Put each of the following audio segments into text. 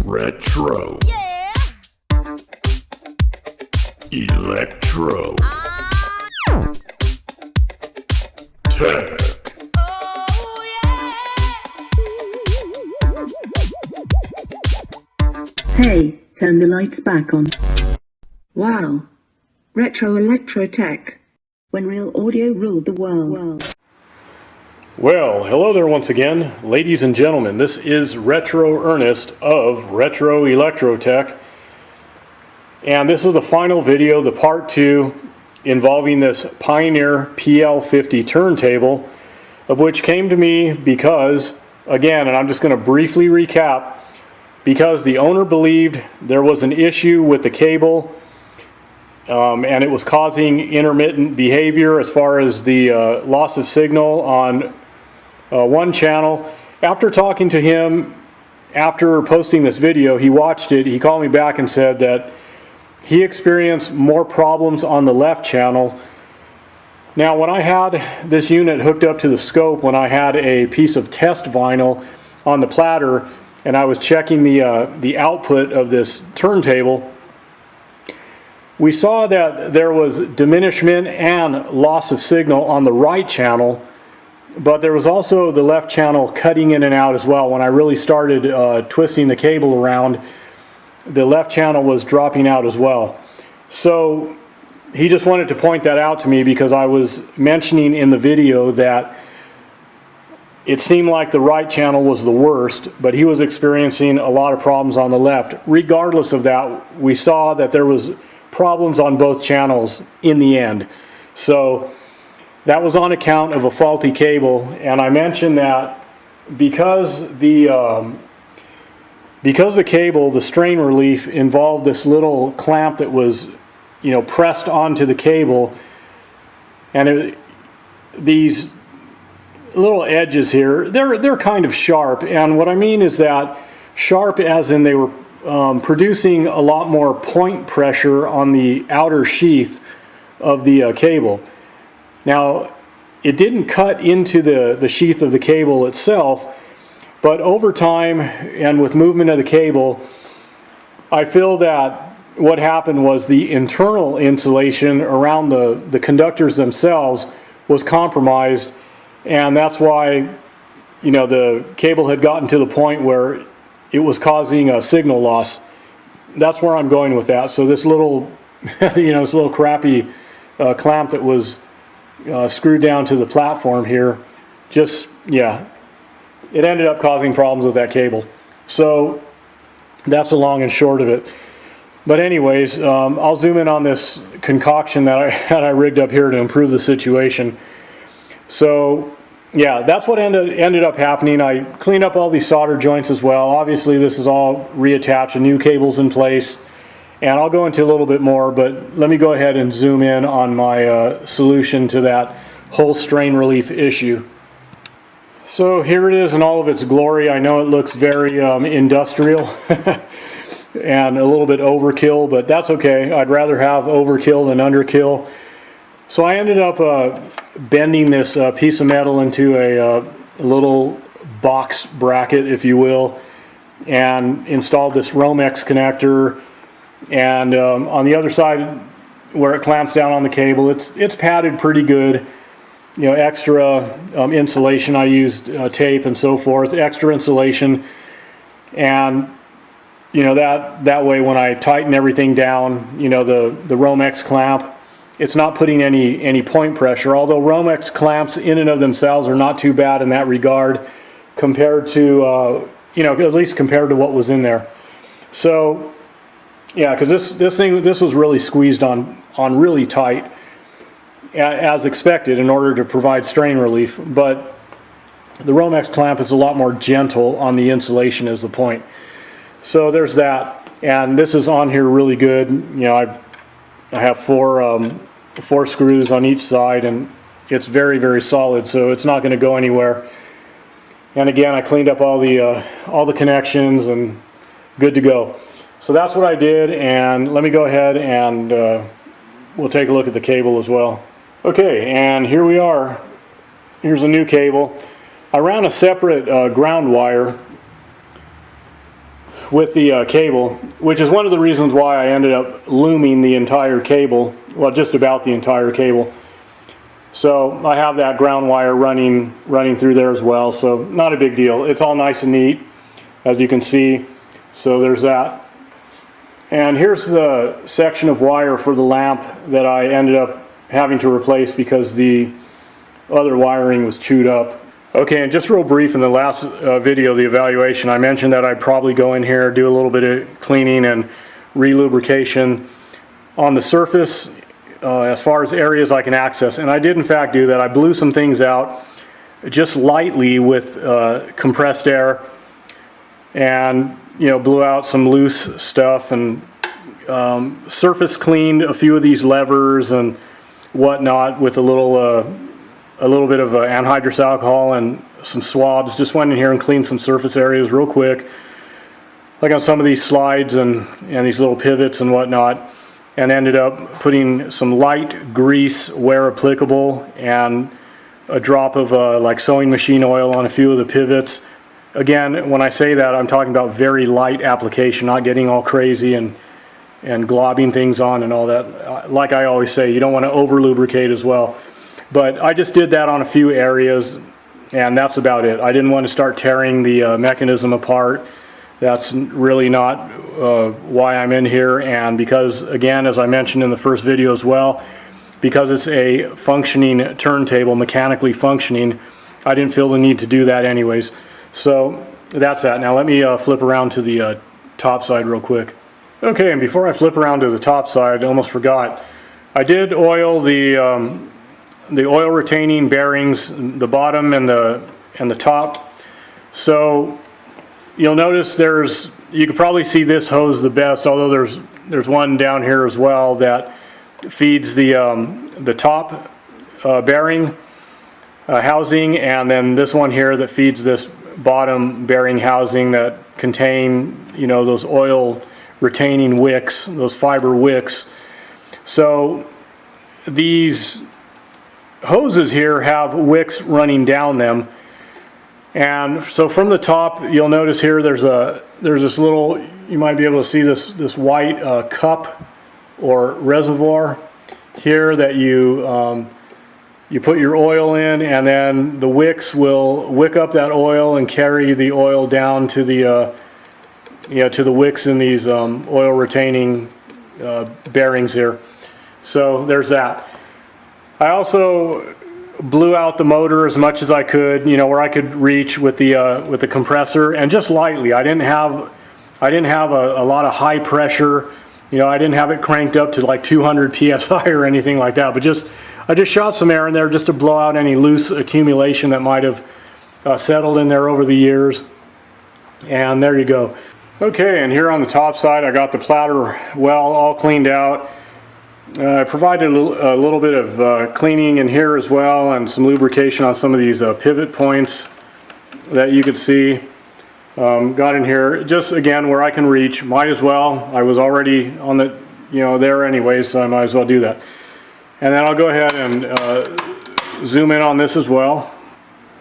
Retro. Yeah. Electro. Tech. Oh yeah. Hey, turn the lights back on. Wow. Retro electro tech. When real audio ruled the world. Well, hello there once again, ladies and gentlemen. This is Retro Ernest of Retro Electro Tech. And this is the final video, the part 2, involving this Pioneer PL50 turntable, of which came to me because, again, and I'm just going to briefly recap, because the owner believed there was an issue with the cable and it was causing intermittent behavior as far as the loss of signal on one channel. After talking to him, after posting this video, he watched it, he called me back and said that he experienced more problems on the left channel. Now, when I had this unit hooked up to the scope, when I had a piece of test vinyl on the platter and I was checking the output of this turntable, we saw that there was diminishment and loss of signal on the right channel, but there was also the left channel cutting in and out as well. When I really started twisting the cable around, the left channel was dropping out as well. So he just wanted to point that out to me because I was mentioning in the video that it seemed like the right channel was the worst, but he was experiencing a lot of problems on the left. Regardless of that, we saw that there was problems on both channels in the end. So that was on account of a faulty cable, and I mentioned that because the cable, the strain relief, involved this little clamp that was, pressed onto the cable, and these little edges here, they're kind of sharp, and what I mean is that sharp as in they were producing a lot more point pressure on the outer sheath of the cable. Now, it didn't cut into the sheath of the cable itself, but over time and with movement of the cable, I feel that what happened was the internal insulation around the conductors themselves was compromised, and that's why the cable had gotten to the point where it was causing a signal loss. That's where I'm going with that. So this little, this little crappy clamp that was screwed down to the platform here, it ended up causing problems with that cable. So that's the long and short of it. But anyways, I'll zoom in on this concoction that I rigged up here to improve the situation. So yeah, that's what ended up happening. I cleaned up all these solder joints as well. Obviously this is all reattached, a new cable's in place, and I'll go into a little bit more, but let me go ahead and zoom in on my solution to that whole strain relief issue. So here it is in all of its glory. I know it looks very industrial and a little bit overkill, but that's okay. I'd rather have overkill than underkill. So I ended up bending this piece of metal into a little box bracket, if you will, and installed this Romex connector. And on the other side, where it clamps down on the cable, it's padded pretty good. Extra insulation. I used tape and so forth, extra insulation, and that way when I tighten everything down, the Romex clamp, it's not putting any point pressure, although Romex clamps in and of themselves are not too bad in that regard compared to, at least compared to what was in there. So, yeah, because this was really squeezed on really tight, as expected, in order to provide strain relief. But the Romex clamp is a lot more gentle on the insulation is the point. So there's that, and this is on here really good. I have four screws on each side, and it's very, very solid, so it's not going to go anywhere. And again, I cleaned up all the connections and good to go. So that's what I did, and let me go ahead and we'll take a look at the cable as well. Okay, and here we are. Here's a new cable. I ran a separate ground wire with the cable, which is one of the reasons why I ended up looming the entire cable, well, just about the entire cable. So I have that ground wire running through there as well, so not a big deal. It's all nice and neat, as you can see. So there's that. And here's the section of wire for the lamp that I ended up having to replace because the other wiring was chewed up. Okay, and just real brief, in the last video, the evaluation, I mentioned that I'd probably go in here, do a little bit of cleaning and re-lubrication on the surface as far as areas I can access. And I did in fact do that. I blew some things out just lightly with compressed air, and blew out some loose stuff, and surface cleaned a few of these levers and whatnot with a little bit of anhydrous alcohol and some swabs. Just went in here and cleaned some surface areas real quick, like on some of these slides and these little pivots and whatnot, and ended up putting some light grease where applicable and a drop of like sewing machine oil on a few of the pivots. Again, when I say that, I'm talking about very light application, not getting all crazy and globbing things on and all that. Like I always say, you don't want to over lubricate as well. But I just did that on a few areas, and that's about it. I didn't want to start tearing the mechanism apart. That's really not why I'm in here. And because, again, as I mentioned in the first video as well, because it's a functioning turntable, mechanically functioning, I didn't feel the need to do that anyways. So that's that. Now let me flip around to the top side real quick. Okay, and before I flip around to the top side, I almost forgot. I did oil the oil retaining bearings, the bottom and the top. So you'll notice you can probably see this hose the best, although there's one down here as well that feeds the top bearing housing, and then this one here that feeds this bottom bearing housing that contain those oil retaining wicks, those fiber wicks. So these hoses here have wicks running down them, and so from the top you'll notice here there's this little, you might be able to see this white cup or reservoir here that you put your oil in, and then the wicks will wick up that oil and carry the oil down to the to the wicks in these oil retaining bearings here. So there's that. I also blew out the motor as much as I could, where I could reach with the compressor, and just lightly. I didn't have a lot of high pressure. I didn't have it cranked up to like 200 psi or anything like that, but I just shot some air in there just to blow out any loose accumulation that might have settled in there over the years. And there you go. Okay, and here on the top side I got the platter well all cleaned out. I provided a little bit of cleaning in here as well, and some lubrication on some of these pivot points that you could see. Got in here just again where I can reach. Might as well. I was already on the there anyway, so I might as well do that. And then I'll go ahead and zoom in on this as well.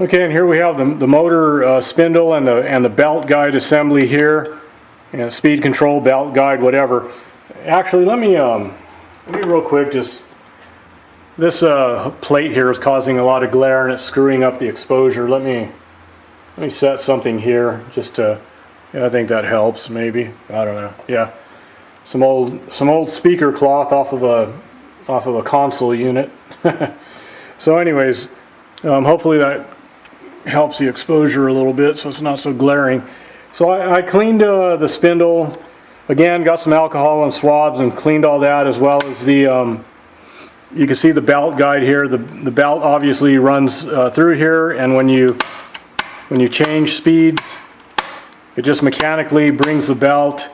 Okay, and here we have the motor spindle and the belt guide assembly here, and speed control, belt guide, whatever. Actually, let me real quick, just this plate here is causing a lot of glare and it's screwing up the exposure. Let me set something here just to, I think that helps maybe. I don't know. Yeah, some old speaker cloth off of a console unit. So anyways, hopefully that helps the exposure a little bit so it's not so glaring. So I cleaned the spindle. Again, got some alcohol and swabs and cleaned all that, as well as the, you can see the belt guide here. The belt obviously runs through here, and when you change speeds, it just mechanically brings the belt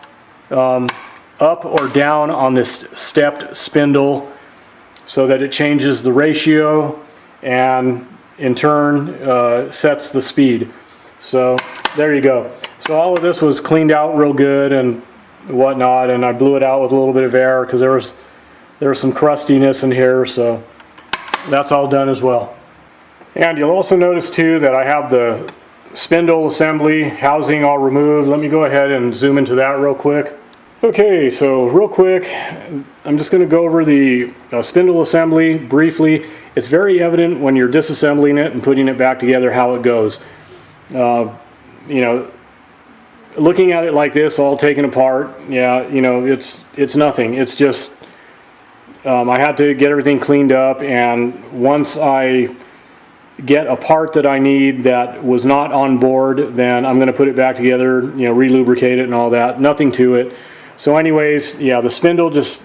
up or down on this stepped spindle so that it changes the ratio and in turn sets the speed. So there you go. So all of this was cleaned out real good and whatnot, and I blew it out with a little bit of air because there was some crustiness in here, so that's all done as well. And you'll also notice too that I have the spindle assembly, housing all removed. Let me go ahead and zoom into that real quick. Okay, so real quick, I'm just going to go over the spindle assembly briefly. It's very evident when you're disassembling it and putting it back together how it goes. You know, looking at it like this, all taken apart, yeah, you know, it's nothing. It's just I had to get everything cleaned up, and once I get a part that I need that was not on board, then I'm going to put it back together, you know, re-lubricate it and all that. Nothing to it. So anyways, yeah, the spindle just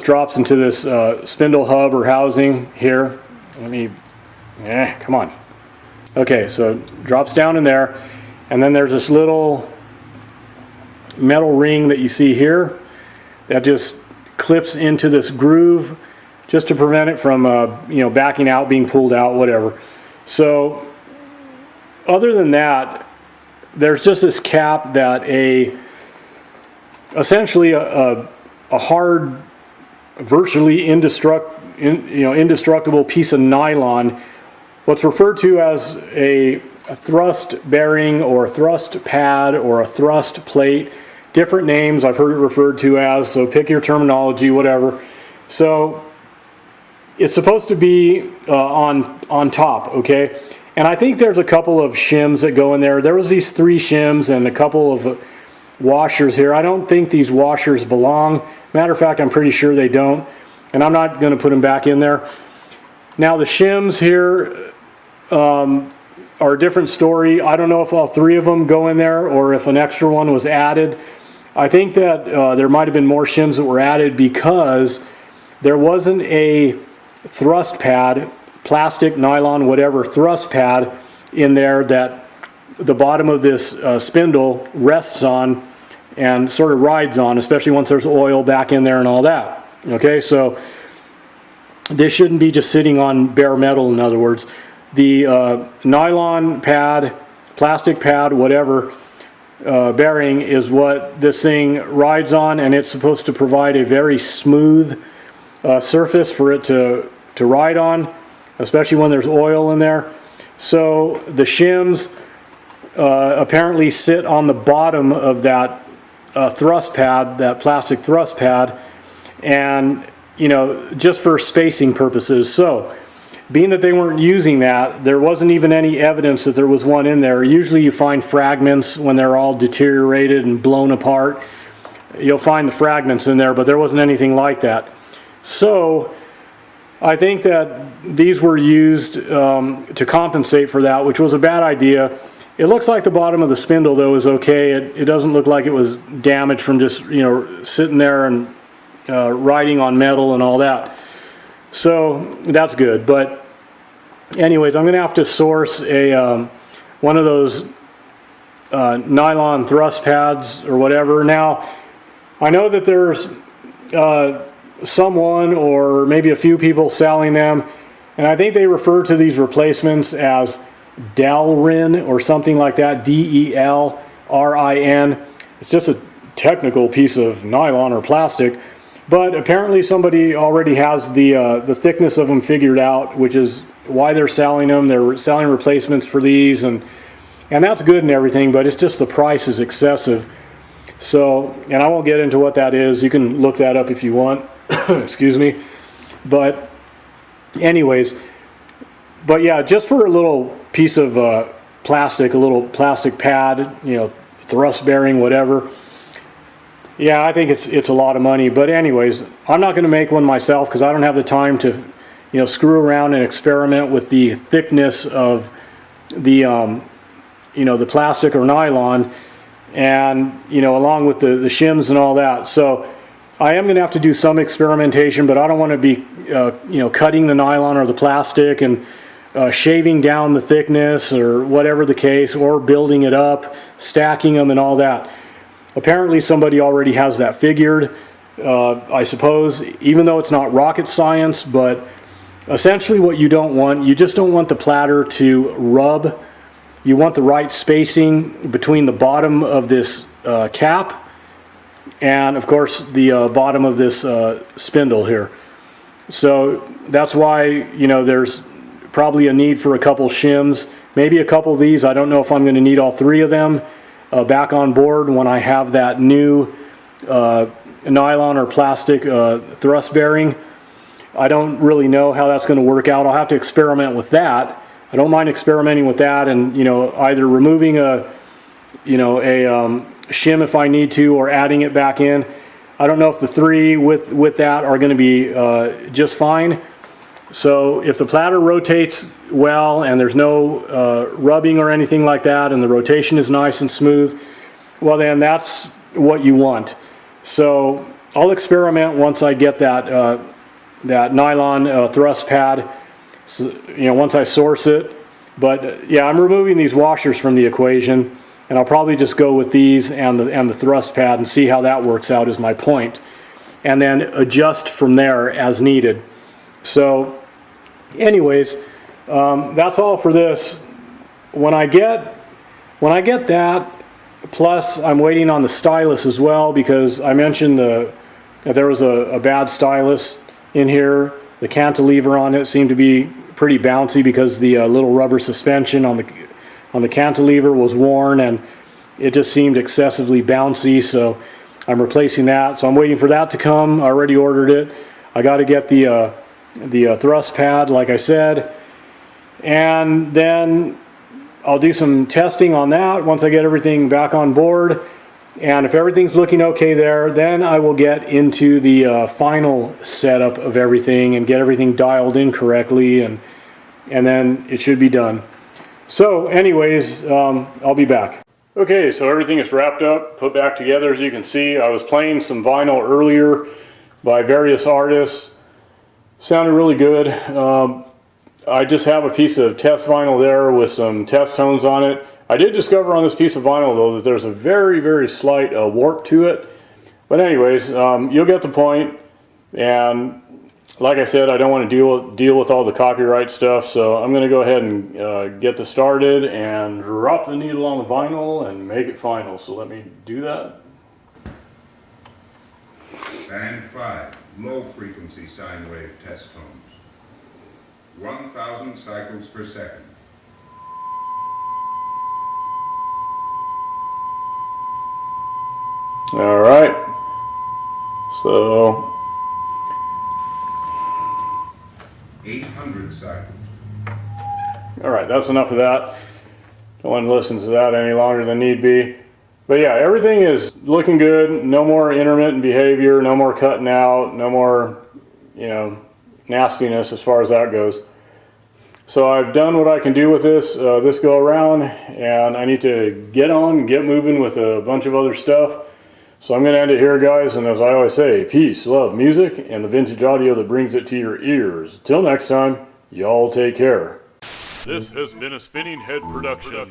drops into this spindle hub or housing here. Let me, come on. Okay, so it drops down in there, and then there's this little metal ring that you see here that just clips into this groove just to prevent it from you know, backing out, being pulled out, whatever. So other than that, there's just this cap that essentially a hard, virtually indestructible piece of nylon, what's referred to as a thrust bearing or a thrust pad or a thrust plate. Different names I've heard it referred to as, so pick your terminology, whatever. So it's supposed to be on top, okay? And I think there's a couple of shims that go in there. There was these 3 shims and a couple of washers here. I don't think these washers belong. Matter of fact, I'm pretty sure they don't, and I'm not going to put them back in there. Now the shims here are a different story. I don't know if all 3 of them go in there or if an extra one was added. I think that there might have been more shims that were added because there wasn't a thrust pad, plastic, nylon, whatever thrust pad in there that the bottom of this spindle rests on and sort of rides on, especially once there's oil back in there and all that. Okay, so this shouldn't be just sitting on bare metal, in other words. The nylon pad, plastic pad, whatever, bearing is what this thing rides on, and it's supposed to provide a very smooth surface for it to ride on, especially when there's oil in there. So the shims apparently sit on the bottom of that thrust pad, that plastic thrust pad, and you know, just for spacing purposes. So being that they weren't using that, there wasn't even any evidence that there was one in there. Usually you find fragments when they're all deteriorated and blown apart. You'll find the fragments in there, but there wasn't anything like that. So I think that these were used to compensate for that, which was a bad idea. It looks like the bottom of the spindle, though, is okay. It doesn't look like it was damaged from just, you know, sitting there and riding on metal and all that. So that's good. But anyways, I'm going to have to source a one of those nylon thrust pads or whatever. Now, I know that there's someone or maybe a few people selling them, and I think they refer to these replacements as Delrin or something like that, DELRIN. It's just a technical piece of nylon or plastic, but apparently somebody already has the thickness of them figured out, which is why they're selling them. They're selling replacements for these, and that's good and everything, but it's just the price is excessive. So, and I won't get into what that is. You can look that up if you want. Excuse me. But anyways, but yeah, just for a little piece of plastic, a little plastic pad, you know, thrust bearing, whatever. Yeah, I think it's a lot of money. But anyways, I'm not going to make one myself because I don't have the time to, you know, screw around and experiment with the thickness of the, you know, the plastic or nylon, and you know, along with the shims and all that. So I am going to have to do some experimentation, but I don't want to be, you know, cutting the nylon or the plastic and shaving down the thickness or whatever the case, or building it up, stacking them and all that. Apparently somebody already has that figured, I suppose, even though it's not rocket science, but essentially what you don't want, you just don't want the platter to rub. You want the right spacing between the bottom of this cap and of course the bottom of this spindle here. So that's why, you know, there's probably a need for a couple shims maybe a couple of these. I don't know if I'm going to need all 3 of them back on board when I have that new nylon or plastic thrust bearing. I don't really know how that's going to work out. I'll have to experiment with that. I don't mind experimenting with that, and either removing a shim if I need to, or adding it back in. I don't know if the 3 with that are going to be just fine. So if the platter rotates well and there's no rubbing or anything like that, and the rotation is nice and smooth, well then that's what you want. So I'll experiment once I get that that nylon thrust pad, so, once I source it. But yeah, I'm removing these washers from the equation, and I'll probably just go with these and the thrust pad and see how that works out, is my point, and then adjust from there as needed. So anyways, that's all for this. When I get that, plus I'm waiting on the stylus as well, because I mentioned that there was a bad stylus in here. The cantilever on it seemed to be pretty bouncy because the little rubber suspension on the cantilever was worn, and it just seemed excessively bouncy, so I'm replacing that. So I'm waiting for that to come. I already ordered it. I got to get the thrust pad, like I said, and then I'll do some testing on that once I get everything back on board. And if everything's looking okay there, then I will get into the final setup of everything and get everything dialed in correctly, and then it should be done. So anyways, I'll be back. Okay, so everything is wrapped up, put back together. As you can see, I was playing some vinyl earlier by various artists. Sounded really good. I just have a piece of test vinyl there with some test tones on it. I did discover on this piece of vinyl, though, that there's a very, very slight warp to it. But anyways, you'll get the point. And like I said, I don't want to deal with all the copyright stuff, so I'm going to go ahead and get this started and drop the needle on the vinyl and make it final. So let me do that. Band 5, low frequency sine wave test tones. 1,000 cycles per second. All right, so 800 cycles. all right, that's enough of that. Don't want to listen to that any longer than need be. But yeah, everything is looking good. No more intermittent behavior, no more cutting out, no more, nastiness as far as that goes. So I've done what I can do with this go around, and I need to get moving with a bunch of other stuff. So I'm going to end it here, guys, and as I always say, peace, love, music, and the vintage audio that brings it to your ears. Till next time, y'all take care. This has been a Spinning Head production.